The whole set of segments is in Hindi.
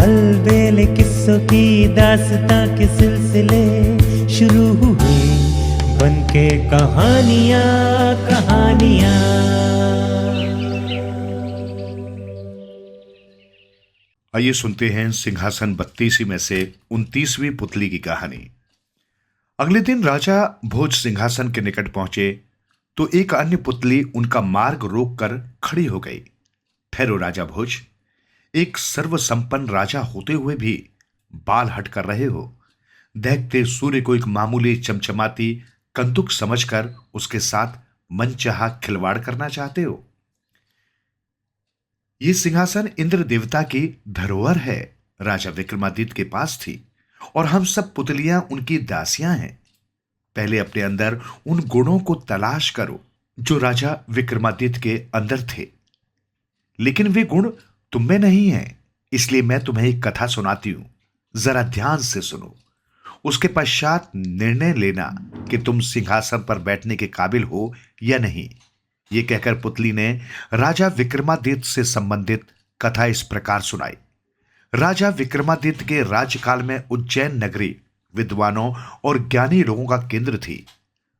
अलबेले किस्सों की दास्तां के सिलसिले शुरू हुए, बनके कहानियां कहानियां। आइए सुनते हैं सिंहासन 32 में से 29वीं पुतली की कहानी। अगले दिन राजा भोज सिंहासन के निकट पहुंचे तो एक अन्य पुतली उनका मार्ग रोककर खड़ी हो गई। ठहरो राजा भोज, एक सर्वसंपन्न राजा होते हुए भी बाल हट कर रहे हो। देखते सूर्य को एक मामूली चमचमाती कंदुक समझकर उसके साथ मनचाहा खिलवाड़ करना चाहते हो। ये सिंहासन इंद्र देवता की धरोहर है, राजा विक्रमादित्य के पास थी और हम सब पुतलियां उनकी दासियां हैं। पहले अपने अंदर उन गुणों को तलाश करो जो राजा विक्रमादित्य के अंदर थे, लेकिन वे गुण तुम में नहीं हैं। इसलिए मैं तुम्हें एक कथा सुनाती हूं, जरा ध्यान से सुनो। उसके पश्चात निर्णय लेना कि तुम सिंहासन पर बैठने के काबिल हो या नहीं। यह कहकर पुतली ने राजा विक्रमादित्य से संबंधित कथा इस प्रकार सुनाई। राजा विक्रमादित्य के राज्यकाल में उज्जैन नगरी विद्वानों और ज्ञानी लोगों का केंद्र थी।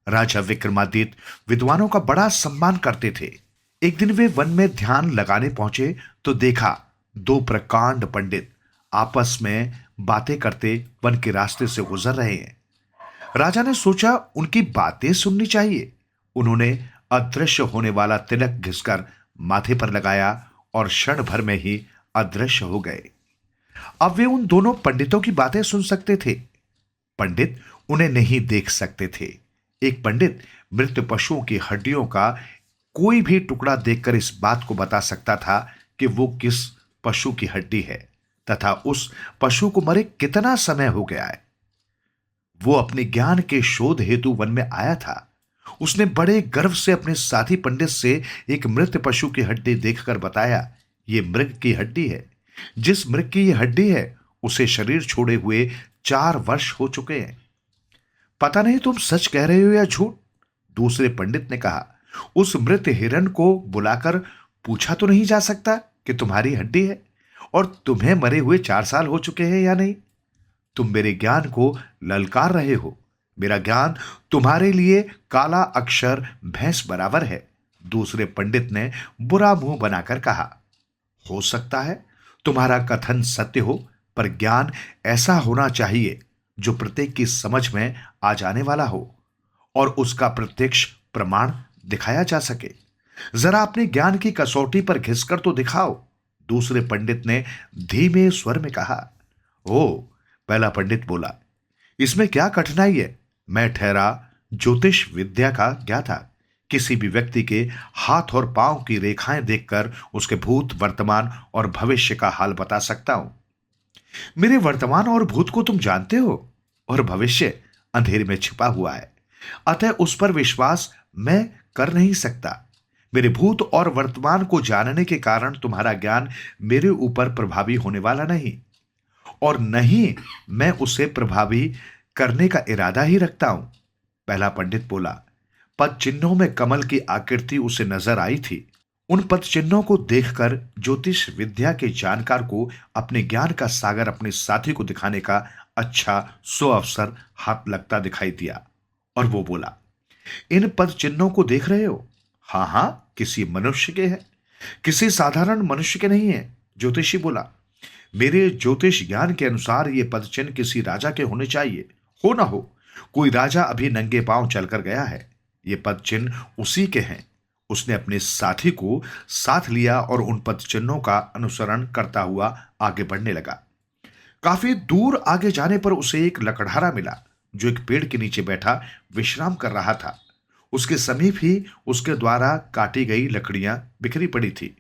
राजा विक्रमादित्य विद्वानों का बड़ा सम्मान करते थे। एक दिन वे वन में ध्यान लगाने पहुंचे तो देखा दो प्रकांड पंडित आपस में बातें करते वन के रास्ते से गुजर रहे हैं। राजा ने सोचा उनकी बातें सुननी चाहिए। उन्होंने अदृश्य होने वाला तिलक घिसकर माथे पर लगाया और क्षण भर में ही अदृश्य हो गए। अब वे उन दोनों पंडितों की बातें सुन सकते थे, पंडित उन्हें नहीं देख सकते थे। एक पंडित मृत पशुओं की हड्डियों का कोई भी टुकड़ा देखकर इस बात को बता सकता था कि वो किस पशु की हड्डी है तथा उस पशु को मरे कितना समय हो गया है। वो अपने ज्ञान के शोध हेतु वन में आया था। उसने बड़े गर्व से अपने साथी पंडित से एक मृत पशु की हड्डी देखकर बताया, ये मृग की हड्डी है। जिस मृग की ये हड्डी है उसे शरीर छोड़े हुए 4 वर्ष हो चुके हैं। पता नहीं तुम सच कह रहे हो या झूठ, दूसरे पंडित ने कहा। उस मृत हिरण को बुलाकर पूछा तो नहीं जा सकता कि तुम्हारी हड्डी है और तुम्हें मरे हुए 4 साल हो चुके हैं या नहीं। तुम मेरे ज्ञान को ललकार रहे हो। मेरा ज्ञान तुम्हारे लिए काला अक्षर भैंस बराबर है, दूसरे पंडित ने बुरा मुंह बनाकर कहा। हो सकता है तुम्हारा कथन सत्य हो, पर ज्ञान ऐसा होना चाहिए जो प्रत्येक की समझ में आ जाने वाला हो और उसका प्रत्यक्ष प्रमाण दिखाया जा सके। जरा अपने ज्ञान की कसौटी पर घिसकर तो दिखाओ, दूसरे पंडित ने धीमे स्वर में कहा। ओ, पहला पंडित बोला, इसमें क्या कठिनाई है। मैं ठहरा ज्योतिष विद्या का ज्ञाता। किसी भी व्यक्ति के हाथ और पांव की रेखाएं देखकर उसके भूत, वर्तमान और भविष्य का हाल बता सकता हूं। मेरे वर्तमान और भूत को तुम जानते हो और भविष्य अंधेरे में छिपा हुआ है, अतः उस पर विश्वास मैं कर नहीं सकता। मेरे भूत और वर्तमान को जानने के कारण तुम्हारा ज्ञान मेरे ऊपर प्रभावी होने वाला नहीं, और नहीं मैं उसे प्रभावी करने का इरादा ही रखता हूं। पहला पंडित बोला। पद चिन्हों में कमल की आकृति उसे नजर आई थी। उन पद चिन्हों को देखकर ज्योतिष विद्या के जानकार को अपने ज्ञान का सागर अपने साथी को दिखाने का अच्छा सो अवसर हाथ लगता दिखाई दिया और वो बोला, इन पद चिन्हों को देख रहे हो? हाँ हाँ, किसी मनुष्य के हैं, किसी साधारण मनुष्य के नहीं है। ज्योतिषी बोला, मेरे ज्योतिष ज्ञान के अनुसार ये पद चिन्ह किसी राजा के होने चाहिए। हो ना हो, कोई राजा अभी नंगे पांव चलकर गया है। ये पद चिन्ह उसी के हैं। उसने अपने साथी को साथ लिया और उन पद चिन्हों का अनुसरण करता हुआ आगे बढ़ने लगा। काफी दूर आगे जाने पर उसे एक लकड़हारा मिला जो एक पेड़ के नीचे बैठा विश्राम कर रहा था। उसके समीप ही उसके द्वारा काटी गई लकड़ियां बिखरी पड़ी थी।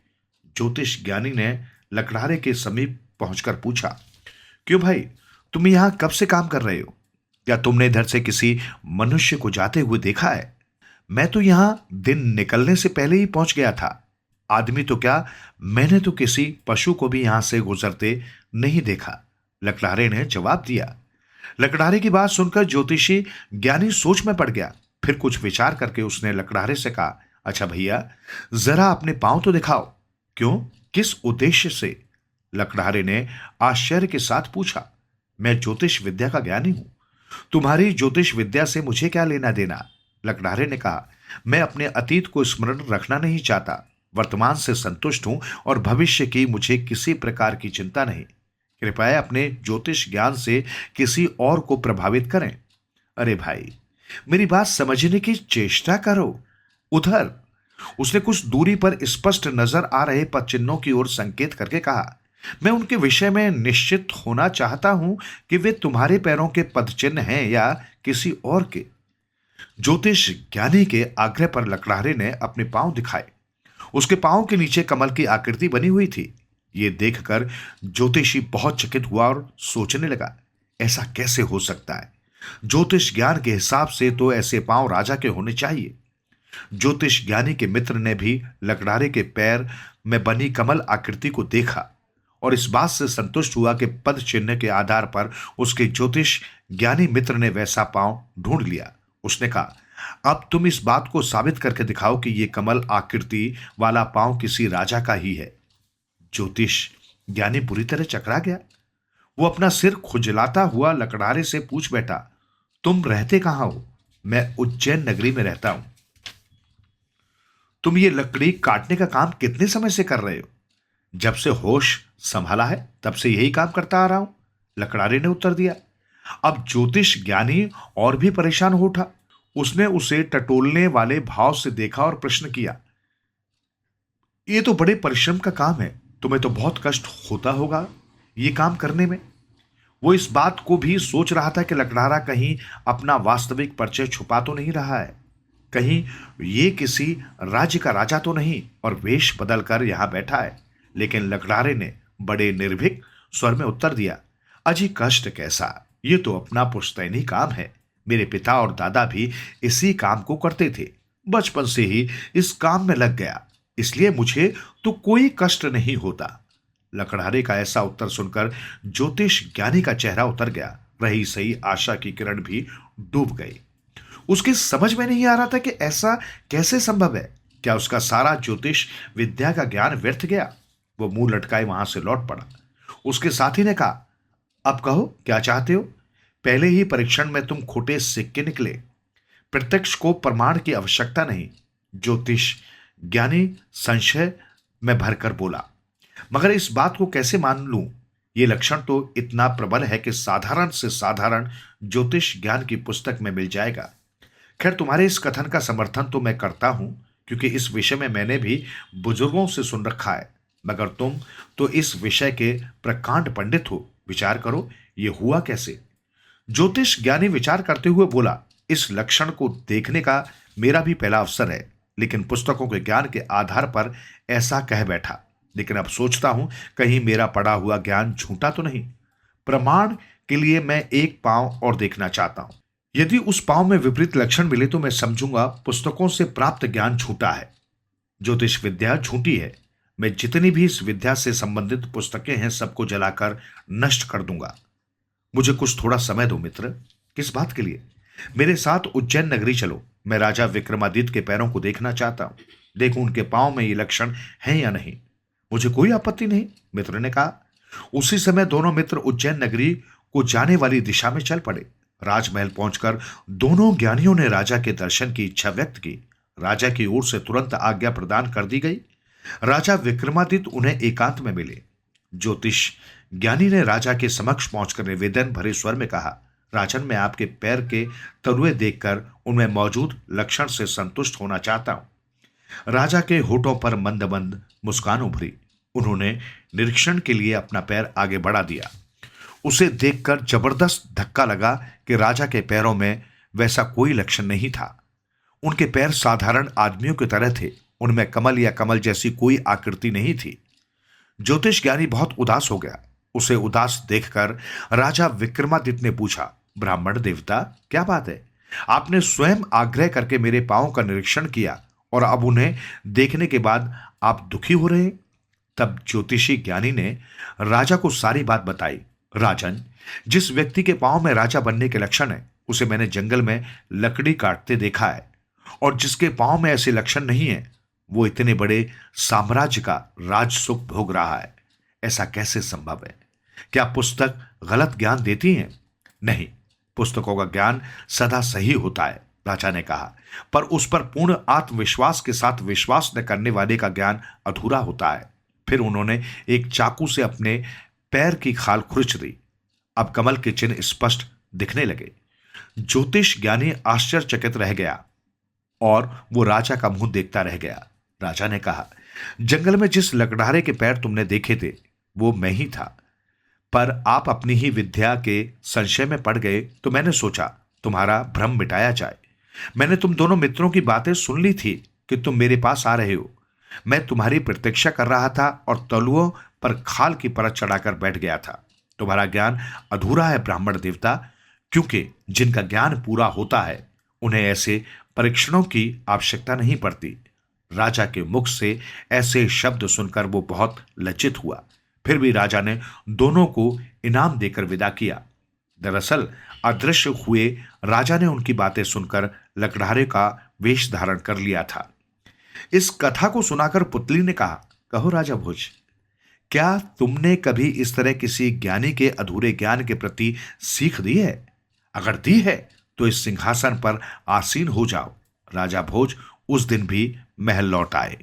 ज्योतिष ज्ञानी ने लकड़हारे के समीप पहुंचकर पूछा, क्यों भाई, तुम यहां कब से काम कर रहे हो? क्या तुमने इधर से किसी मनुष्य को जाते हुए देखा है? मैं तो यहां दिन निकलने से पहले ही पहुंच गया था। आदमी तो क्या, मैंने तो किसी पशु को भी यहां से गुजरते नहीं देखा, लकड़हारे ने जवाब दिया। लकड़हारे की बात सुनकर ज्योतिषी ज्ञानी सोच में पड़ गया। फिर कुछ विचार करके उसने लकड़हारे से कहा, अच्छा भैया, जरा अपने पांव तो दिखाओ। क्यों, किस उद्देश्य से? लकड़हारे ने आश्चर्य के साथ पूछा। मैं ज्योतिष विद्या का ज्ञानी हूं, तुम्हारी ज्योतिष विद्या से मुझे क्या लेना देना? लकड़हारे ने कहा, मैं अपने अतीत को स्मरण रखना नहीं चाहता, वर्तमान से संतुष्ट हूं और भविष्य की मुझे किसी प्रकार की चिंता नहीं। कृपया अपने ज्योतिष ज्ञान से किसी और को प्रभावित करें। अरे भाई, मेरी बात समझने की चेष्टा करो। उधर उसने कुछ दूरी पर स्पष्ट नजर आ रहे पद चिन्हों की ओर संकेत करके कहा, मैं उनके विषय में निश्चित होना चाहता हूं कि वे तुम्हारे पैरों के पद चिन्ह हैं या किसी और के। ज्योतिष ज्ञानी के आग्रह पर लकड़हारे ने अपने पांव दिखाए। उसके पांव के नीचे कमल की आकृति बनी हुई थी। ये देखकर ज्योतिषी बहुत चकित हुआ और सोचने लगा, ऐसा कैसे हो सकता है? ज्योतिष ज्ञान के हिसाब से तो ऐसे पांव राजा के होने चाहिए। ज्योतिष ज्ञानी के मित्र ने भी लकड़हारे के पैर में बनी कमल आकृति को देखा और इस बात से संतुष्ट हुआ कि पद चिन्ह के आधार पर उसके ज्योतिष ज्ञानी मित्र ने वैसा पांव ढूंढ लिया। उसने कहा, अब तुम इस बात को साबित करके दिखाओ कि यह कमल आकृति वाला पांव किसी राजा का ही है। ज्योतिष ज्ञानी बुरी तरह चकरा गया। वो अपना सिर खुजलाता हुआ लकड़हारे से पूछ बैठा, तुम रहते कहां हो? मैं उज्जैन नगरी में रहता हूं। तुम ये लकड़ी काटने का काम कितने समय से कर रहे हो? जब से होश संभाला है तब से यही काम करता आ रहा हूं, लकड़हारे ने उत्तर दिया। अब ज्योतिष ज्ञानी और भी परेशान हो उठा। उसने उसे टटोलने वाले भाव से देखा और प्रश्न किया, ये तो बड़े परिश्रम का काम है, तुम्हें तो बहुत कष्ट होता होगा ये काम करने में। वो इस बात को भी सोच रहा था कि लकड़हारा कहीं अपना वास्तविक परिचय छुपा तो नहीं रहा है, कहीं ये किसी राज्य का राजा तो नहीं और वेश बदलकर यहां बैठा है। लेकिन लकड़हारे ने बड़े निर्भीक स्वर में उत्तर दिया, अजी कष्ट कैसा, ये तो अपना पुश्तैनी काम है। मेरे पिता और दादा भी इसी काम को करते थे, बचपन से ही इस काम में लग गया, इसलिए मुझे तो कोई कष्ट नहीं होता। लकड़हारे का ऐसा उत्तर सुनकर ज्योतिष ज्ञानी का चेहरा उतर गया। रही सही आशा की किरण भी डूब गई। उसके समझ में नहीं आ रहा था कि ऐसा कैसे संभव है। क्या उसका सारा ज्योतिष विद्या का ज्ञान व्यर्थ गया? वो मुंह लटकाए वहां से लौट पड़ा। उसके साथी ने कहा, अब कहो क्या चाहते हो? पहले ही परीक्षण में तुम खोटे सिक्के निकले, प्रत्यक्ष को प्रमाण की आवश्यकता नहीं। ज्योतिष ज्ञानी संशय में भरकर बोला, मगर इस बात को कैसे मान लूं? ये लक्षण तो इतना प्रबल है कि साधारण से साधारण ज्योतिष ज्ञान की पुस्तक में मिल जाएगा। खैर, तुम्हारे इस कथन का समर्थन तो मैं करता हूं, क्योंकि इस विषय में मैंने भी बुजुर्गों से सुन रखा है, मगर तुम तो इस विषय के प्रकांड पंडित हो, विचार करो ये हुआ कैसे? ज्योतिष ज्ञानी विचार करते हुए बोला, इस लक्षण को देखने का मेरा भी पहला अवसर है, लेकिन पुस्तकों के ज्ञान के आधार पर ऐसा कह बैठा। लेकिन अब सोचता हूं कहीं मेरा पढ़ा हुआ ज्ञान झूठा तो नहीं। प्रमाण के लिए मैं एक पांव और देखना चाहता हूं। यदि उस पांव में विपरीत लक्षण मिले तो मैं समझूंगा पुस्तकों से प्राप्त ज्ञान झूठा है, ज्योतिष विद्या झूठी है। मैं जितनी भी इस विद्या से संबंधित पुस्तकें हैं सबको जलाकर नष्ट कर दूंगा। मुझे कुछ थोड़ा समय दो मित्र। किस बात के लिए? मेरे साथ उज्जैन नगरी चलो। मैं राजा विक्रमादित्य के पैरों को देखना चाहता हूं, देखूं उनके पांव में ये लक्षण हैं या नहीं। मुझे कोई आपत्ति नहीं, मित्र ने कहा। उसी समय दोनों मित्र उज्जैन नगरी को जाने वाली दिशा में चल पड़े। राजमहल पहुंचकर दोनों ज्ञानियों ने राजा के दर्शन की इच्छा व्यक्त की। राजा की ओर से तुरंत आज्ञा प्रदान कर दी गई। राजा विक्रमादित्य उन्हें एकांत में मिले। ज्योतिष ज्ञानी ने राजा के समक्ष पहुंचकर निवेदन भरे स्वर में कहा, राजन, मैं आपके पैर के तलुए देखकर उनमें मौजूद लक्षण से संतुष्ट होना चाहता हूं। राजा के होठों पर मंद मंद मुस्कान उभरी। उन्होंने निरीक्षण के लिए अपना पैर आगे बढ़ा दिया। उसे देखकर जबरदस्त धक्का लगा कि राजा के पैरों में वैसा कोई लक्षण नहीं था। उनके पैर साधारण आदमियों की तरह थे, उनमें कमल या कमल जैसी कोई आकृति नहीं थी। ज्योतिष ज्ञानी बहुत उदास हो गया। उसे उदास देखकर राजा विक्रमादित्य ने पूछा, ब्राह्मण देवता, क्या बात है? आपने स्वयं आग्रह करके मेरे पांवों का निरीक्षण किया और अब उन्हें देखने के बाद आप दुखी हो रहे हैं? तब ज्योतिषी ज्ञानी ने राजा को सारी बात बताई। राजन, जिस व्यक्ति के पांव में राजा बनने के लक्षण है उसे मैंने जंगल में लकड़ी काटते देखा है, और जिसके पांव में ऐसे लक्षण नहीं है वो इतने बड़े साम्राज्य का राज सुख भोग रहा है। ऐसा कैसे संभव है? क्या पुस्तक गलत ज्ञान देती है? नहीं, पुस्तकों का ज्ञान सदा सही होता है, राजा ने कहा, पर उस पर पूर्ण आत्मविश्वास के साथ विश्वास न करने वाले का ज्ञान अधूरा होता है। फिर उन्होंने एक चाकू से अपने पैर की खाल खुरच दी। अब कमल के चिन्ह स्पष्ट दिखने लगे। ज्योतिष ज्ञानी आश्चर्यचकित रह गया और वो राजा का मुंह देखता रह गया। राजा ने कहा, जंगल में जिस लकड़हारे के पैर तुमने देखे थे वो मैं ही था, पर आप अपनी ही विद्या के संशय में पड़ गए तो मैंने सोचा तुम्हारा भ्रम मिटाया जाए। मैंने तुम दोनों मित्रों की बातें सुन ली थी कि तुम मेरे पास आ रहे हो। मैं तुम्हारी प्रतीक्षा कर रहा था और तलुओं पर खाल की परत चढ़ाकर बैठ गया था। तुम्हारा ज्ञान अधूरा है ब्राह्मण देवता, क्योंकि जिनका ज्ञान पूरा होता है उन्हें ऐसे परीक्षणों की आवश्यकता नहीं पड़ती। राजा के मुख से ऐसे शब्द सुनकर वो बहुत लज्जित हुआ। फिर भी राजा ने दोनों को इनाम देकर विदा किया। दरअसल अदृश्य हुए राजा ने उनकी बातें सुनकर लकड़हारे का वेश धारण कर लिया था। इस कथा को सुनाकर पुतली ने कहा, कहो राजा भोज, क्या तुमने कभी इस तरह किसी ज्ञानी के अधूरे ज्ञान के प्रति सीख दी है? अगर दी है तो इस सिंहासन पर आसीन हो जाओ। राजा भोज उस दिन भी महल लौट आए।